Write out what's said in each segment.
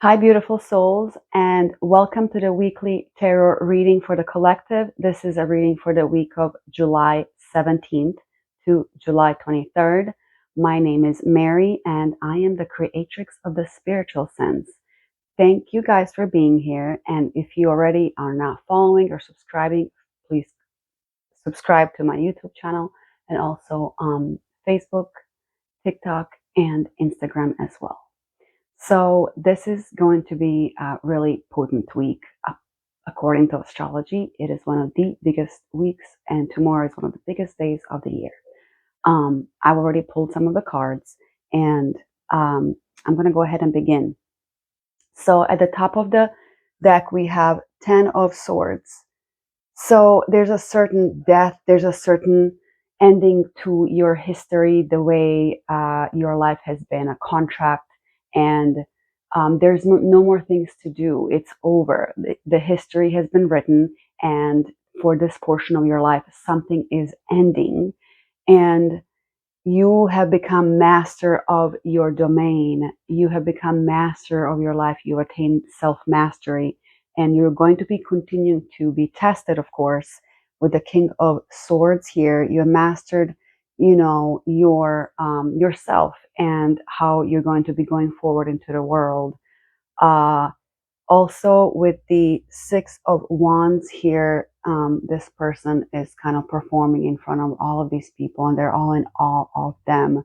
Hi, beautiful souls, and welcome to the weekly tarot reading for the collective. This is a reading for the week of July 17th to July 23rd. My name is Mary, and I am the creatrix of the spiritual sense. Thank you guys for being here. And if you already are not following or subscribing, please subscribe to my YouTube channel and also Facebook, TikTok, and Instagram as well. So this is going to be a really potent week. According to astrology, it is one of the biggest weeks, and tomorrow is one of the biggest days of the year. I've already pulled some of the cards, and I'm going to go ahead and begin. So at the top of the deck, we have 10 of Swords. So there's a certain death, there's a certain ending to your history, the way your life has been a contract, and there's no more things to do. It's over. The history has been written, and for this portion of your life, something is ending, and you have become master of your domain. You have become master of your life. You attained self-mastery, and you're going to be continuing to be tested, of course, with the King of Swords here. You have mastered, yourself and how you're going to be going forward into the world. Also, with the Six of Wands here, this person is kind of performing in front of all of these people, and they're all in awe of them.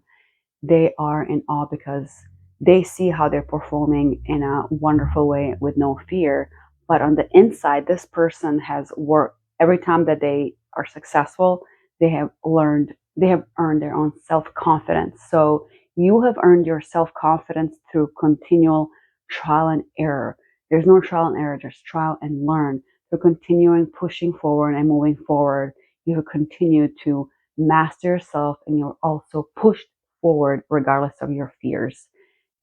They are in awe because they see how they're performing in a wonderful way with no fear. But on the inside, this person has worked. Every time that they are successful, they have earned their own self-confidence. So you have earned your self-confidence through continual trial and error. There's no trial and error, there's trial and learn. Through continuing pushing forward and moving forward, you have continued to master yourself, and you're also pushed forward regardless of your fears.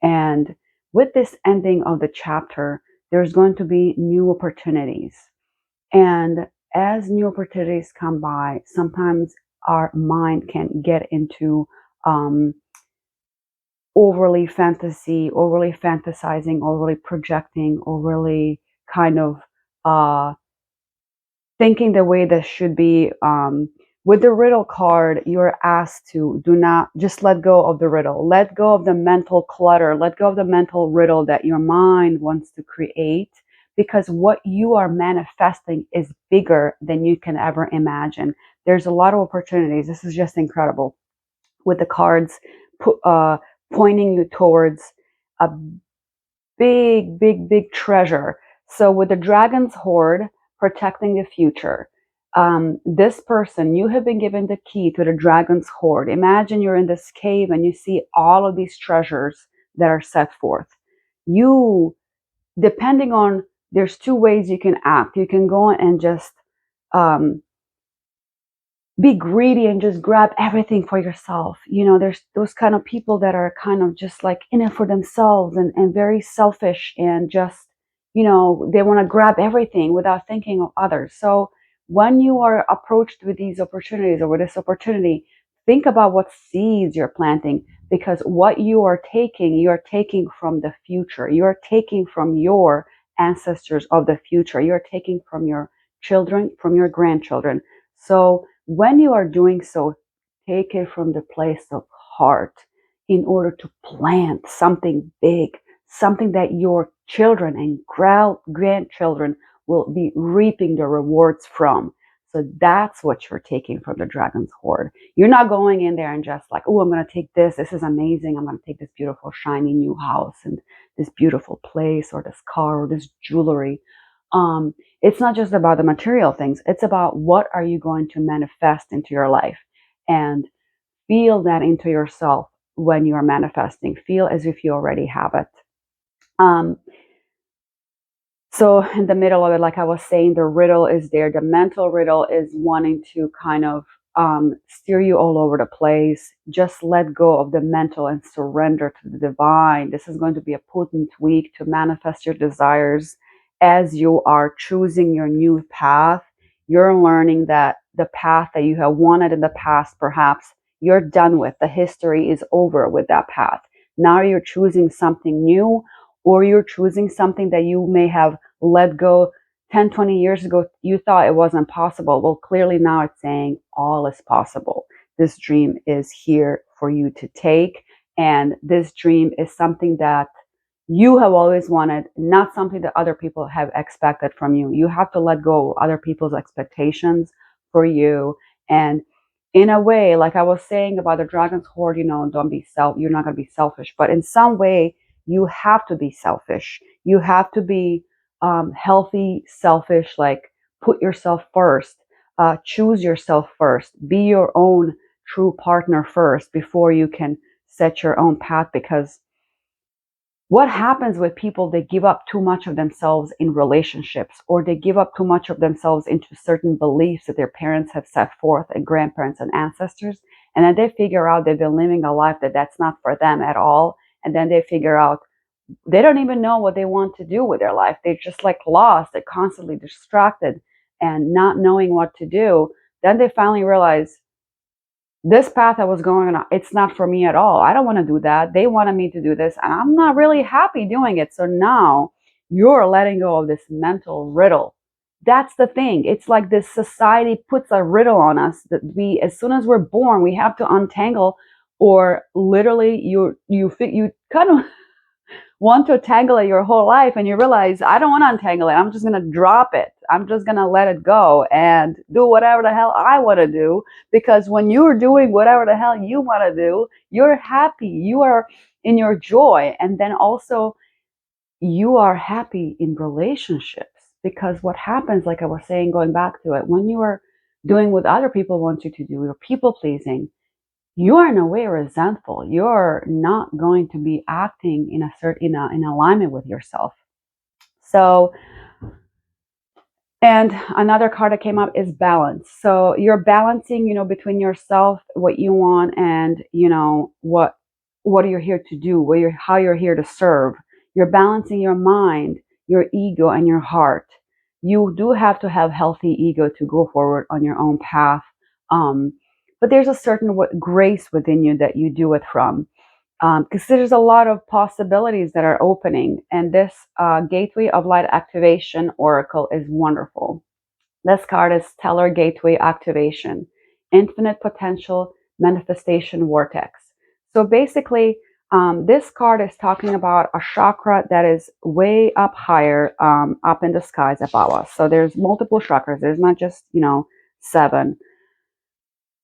And with this ending of the chapter, there's going to be new opportunities. And as new opportunities come by, sometimes our mind can get into overly fantasizing, overly projecting, overly kind of thinking the way that should be. With the riddle card, you're asked to do not just let go of the riddle, let go of the mental clutter, let go of the mental riddle that your mind wants to create, because what you are manifesting is bigger than you can ever imagine. There's a lot of opportunities. This is just incredible. With the cards pointing you towards a big treasure. So with the Dragon's Hoard protecting the future, this person, you have been given the key to the Dragon's Hoard. Imagine you're in this cave and you see all of these treasures that are set forth. You, depending on, there's two ways you can act. You can go and just be greedy and just grab everything for yourself. There's those kind of people that are kind of just like in it for themselves and very selfish, and just, they want to grab everything without thinking of others. So when you are approached with these opportunities or with this opportunity, think about what seeds you're planting, because what you're taking from the future. You're taking from your ancestors of the future. You're taking from your children, from your grandchildren. So when you are doing so, take it from the place of heart in order to plant something big, something that your children and grandchildren will be reaping the rewards from. So that's what you're taking from the Dragon's Hoard. You're not going in there and just like, oh, I'm going to take this. This is amazing. I'm going to take this beautiful, shiny new house and this beautiful place or this car or this jewelry. It's not just about the material things. It's about what are you going to manifest into your life, and feel that into yourself when you are manifesting. Feel as if you already have it. So in the middle of it, like I was saying, the riddle is there. The mental riddle is wanting to kind of steer you all over the place. Just let go of the mental and surrender to the divine. This is going to be a potent week to manifest your desires. As you are choosing your new path, you're learning that the path that you have wanted in the past, perhaps you're done with. The history is over with that path. Now you're choosing something new, or you're choosing something that you may have let go 10, 20 years ago. You thought it wasn't possible. Well, clearly now it's saying all is possible. This dream is here for you to take. And this dream is something that you have always wanted, not something that other people have expected from you. You have to let go of other people's expectations for you. And in a way, like I was saying about the dragon's hoard, don't be you're not going to be selfish, but in some way, you have to be selfish. You have to be healthy, selfish, like put yourself first, choose yourself first, be your own true partner first before you can set your own path. Because what happens with people, they give up too much of themselves in relationships, or they give up too much of themselves into certain beliefs that their parents have set forth, and grandparents and ancestors, and then they figure out they've been living a life that's not for them at all. And then they figure out they don't even know what they want to do with their life. They're just like lost. They're constantly distracted and not knowing what to do. Then they finally realize, this path I was going on, it's not for me at all. I don't want to do that. They wanted me to do this, and I'm not really happy doing it. So now you're letting go of this mental riddle. That's the thing. It's like this society puts a riddle on us that as soon as we're born, we have to untangle, or literally you kind of want to tangle it your whole life, and you realize, I don't want to untangle it. I'm just going to drop it. I'm just going to let it go and do whatever the hell I want to do. Because when you're doing whatever the hell you want to do, you're happy. You are in your joy. And then also you are happy in relationships. Because what happens, like I was saying, going back to it, when you are doing what other people want you to do, you're people pleasing, you are in a way resentful. You're not going to be acting in alignment with yourself. So, and another card that came up is balance. So you're balancing, between yourself, what you want, and what you're here to do, how you're here to serve. You're balancing your mind, your ego, and your heart. You do have to have healthy ego to go forward on your own path. But there's a certain grace within you that you do it from, because there's a lot of possibilities that are opening. And this Gateway of Light Activation Oracle is wonderful. This card is Stellar Gateway Activation, Infinite Potential Manifestation Vortex. So basically, this card is talking about a chakra that is way up higher, up in the skies above us. So there's multiple chakras. There's not just, 7.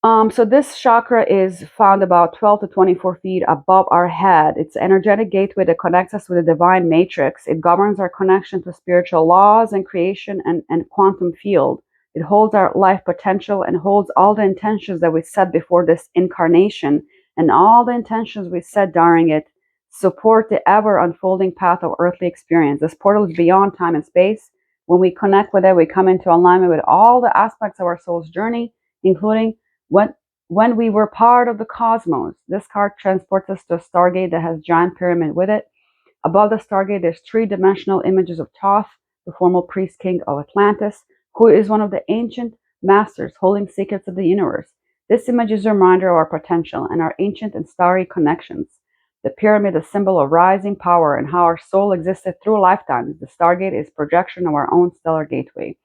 So this chakra is found about 12 to 24 feet above our head. It's an energetic gateway that connects us with the divine matrix. It governs our connection to spiritual laws and creation and quantum field. It holds our life potential and holds all the intentions that we set before this incarnation, and all the intentions we set during it support the ever unfolding path of earthly experience. This portal is beyond time and space. When we connect with it, we come into alignment with all the aspects of our soul's journey, including when we were part of the cosmos. This card transports us to a stargate that has a giant pyramid with it. Above the stargate, there's 3-dimensional images of Thoth, the former priest king of Atlantis, who is one of the ancient masters holding secrets of the universe. This image is a reminder of our potential and our ancient and starry connections. The pyramid, a symbol of rising power and how our soul existed through lifetimes. The stargate is projection of our own stellar gateway.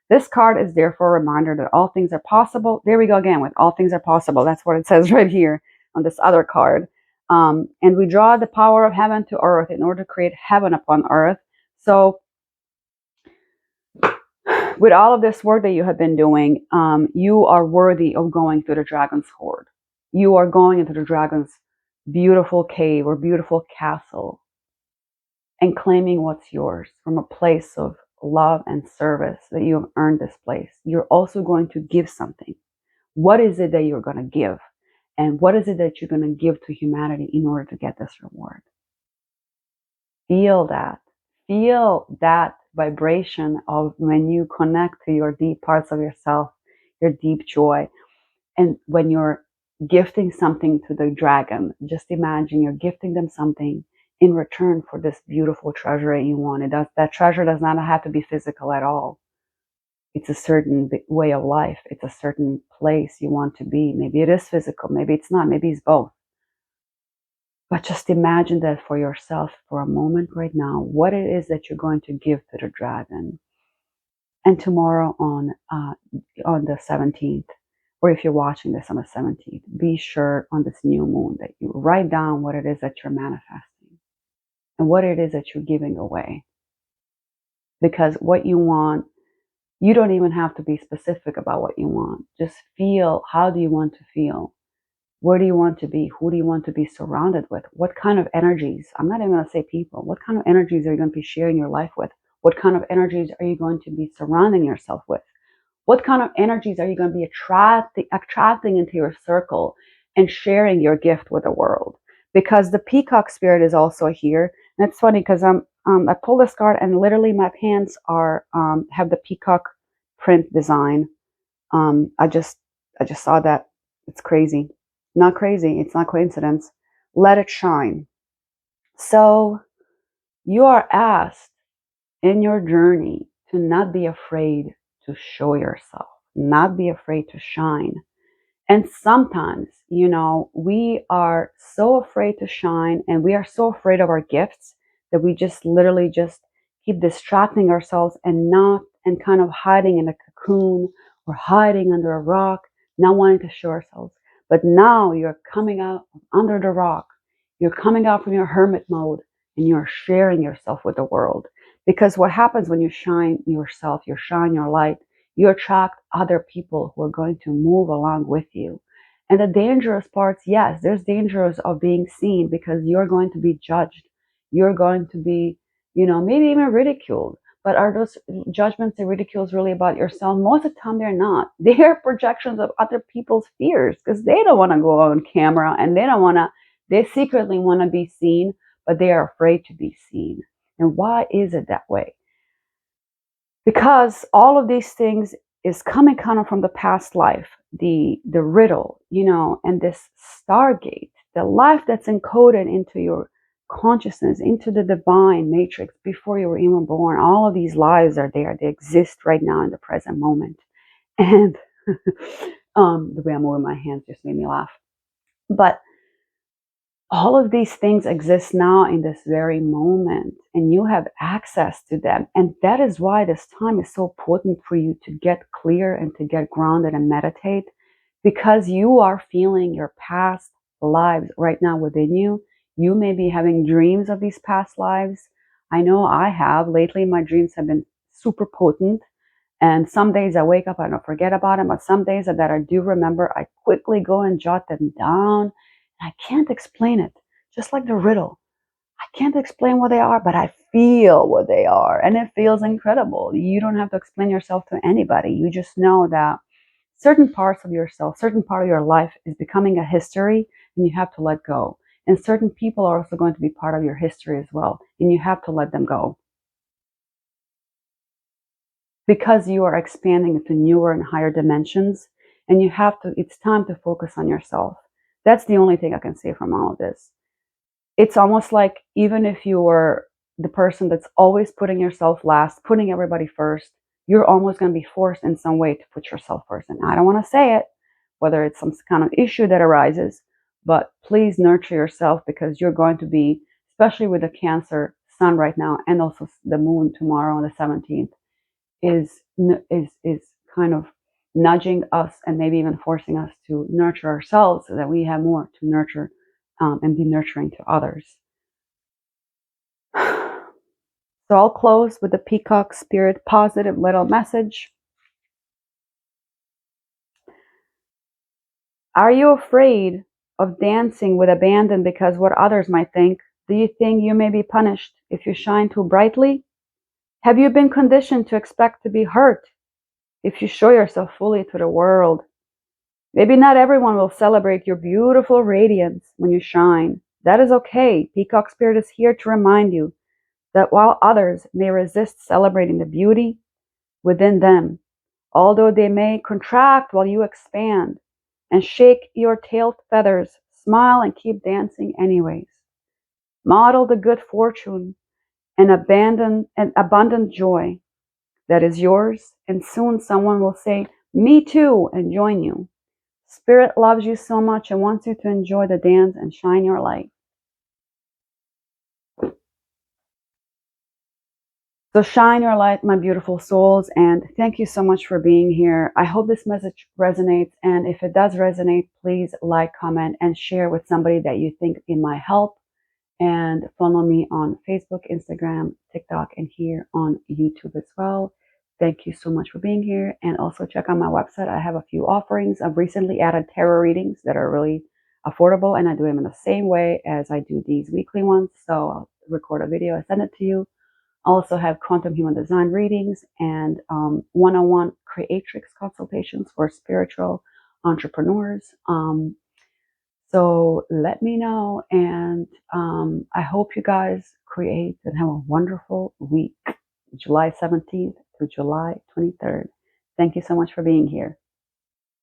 This card is therefore a reminder that all things are possible. There we go again with all things are possible. That's what it says right here on this other card. And we draw the power of heaven to earth in order to create heaven upon earth. So with all of this work that you have been doing, you are worthy of going through the dragon's hoard. You are going into the dragon's beautiful cave or beautiful castle and claiming what's yours from a place of love and service, that you have earned this place. You're also going to give something. What is it that you're going to give? And what is it that you're going to give to humanity in order to get this reward? Feel that. Feel that vibration of when you connect to your deep parts of yourself, your deep joy. And when you're gifting something to the dragon, just imagine you're gifting them something in return for this beautiful treasure that you want. That treasure does not have to be physical at all. It's a certain way of life. It's a certain place you want to be. Maybe it is physical. Maybe it's not. Maybe it's both. But just imagine that for yourself for a moment right now, what it is that you're going to give to the dragon. And tomorrow on the 17th, or if you're watching this on the 17th, be sure on this new moon that you write down what it is that you're manifesting and what it is that you're giving away. Because what you want, you don't even have to be specific about what you want. Just feel, how do you want to feel? Where do you want to be? Who do you want to be surrounded with? What kind of energies? I'm not even going to say people. What kind of energies are you going to be sharing your life with? What kind of energies are you going to be surrounding yourself with? What kind of energies are you going to be attracting into your circle and sharing your gift with the world? Because the peacock spirit is also here. And it's funny because I pulled this card and literally my pants are have the peacock print design. I just saw that. It's crazy. Not crazy. It's not coincidence. Let it shine. So you are asked in your journey to not be afraid to show yourself, not be afraid to shine. And sometimes, we are so afraid to shine and we are so afraid of our gifts that we just literally just keep distracting ourselves and kind of hiding in a cocoon or hiding under a rock, not wanting to show ourselves. But now you're coming out under the rock. You're coming out from your hermit mode and you're sharing yourself with the world. Because what happens when you shine yourself, you shine your light, you attract other people who are going to move along with you. And the dangerous parts, yes, there's dangers of being seen because you're going to be judged. You're going to be, maybe even ridiculed. But are those judgments and ridicules really about yourself? Most of the time, they're not. They're projections of other people's fears because they don't want to go on camera and they secretly want to be seen, but they are afraid to be seen. And why is it that way? Because all of these things is coming kind of from the past life, the riddle, and this stargate, the life that's encoded into your consciousness, into the divine matrix before you were even born. All of these lives are there. They exist right now in the present moment. And the way I'm moving my hands just made me laugh. But all of these things exist now in this very moment, and you have access to them. And that is why this time is so important for you to get clear and to get grounded and meditate, because you are feeling your past lives right now within you. You may be having dreams of these past lives. I know I have. Lately, my dreams have been super potent. And some days I wake up, I don't forget about them, but some days that I do remember, I quickly go and jot them down. I can't explain it, just like the riddle. I can't explain what they are, but I feel what they are, and it feels incredible. You don't have to explain yourself to anybody. You just know that certain parts of yourself, certain part of your life is becoming a history, and you have to let go. And certain people are also going to be part of your history as well, and you have to let them go. Because you are expanding into newer and higher dimensions, and it's time to focus on yourself. That's the only thing I can say from all of this. It's almost like even if you were the person that's always putting yourself last, putting everybody first, you're almost going to be forced in some way to put yourself first. And I don't want to say it, whether it's some kind of issue that arises, but please nurture yourself, because you're going to be, especially with the Cancer sun right now and also the moon tomorrow on the 17th, is kind of nudging us and maybe even forcing us to nurture ourselves so that we have more to nurture and be nurturing to others. So I'll close with the peacock spirit positive little message. Are you afraid of dancing with abandon because what others might think? Do you think you may be punished if you shine too brightly? Have you been conditioned to expect to be hurt if you show yourself fully to the world? Maybe not everyone will celebrate your beautiful radiance when you shine. That is okay. Peacock Spirit is here to remind you that while others may resist celebrating the beauty within them, although they may contract while you expand and shake your tail feathers, smile and keep dancing anyways. Model the good fortune and abundant joy that is yours, and soon someone will say, "Me too," and join you. Spirit loves you so much and wants you to enjoy the dance and shine your light. So shine your light, my beautiful souls, and thank you so much for being here. I hope this message resonates, and if it does resonate, please like, comment, and share with somebody that you think it might help. And follow me on Facebook, Instagram, TikTok, and here on YouTube as well. Thank you so much for being here. And also check out my website. I have a few offerings. I've recently added tarot readings that are really affordable, and I do them in the same way as I do these weekly ones. So I'll record a video, I send it to you. I also have quantum human design readings and one-on-one creatrix consultations for spiritual entrepreneurs. So let me know, and I hope you guys create and have a wonderful week, July 17th to July 23rd. Thank you so much for being here.